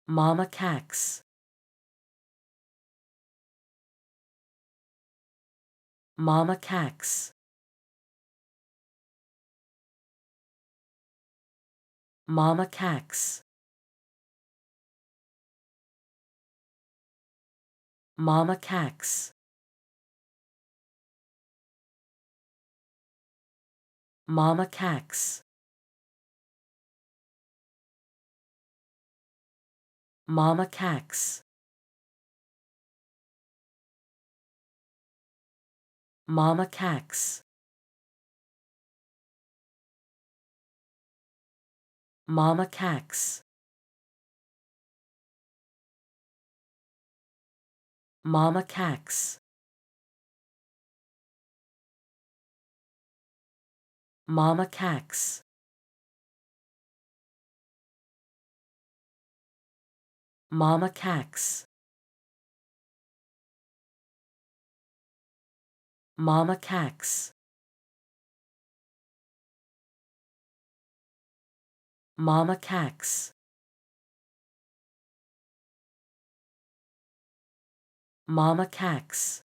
Mama Cax. Mama Cax. Mama Cax. Mama Cax. Mama Cax. Mama Cax. Mama Cax. Mama Cax. Mama Cax. Mama Cax. Mama Cax. Mama Cax. Mama Cax. Mama Cax.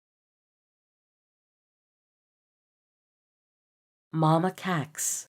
Mama Cax.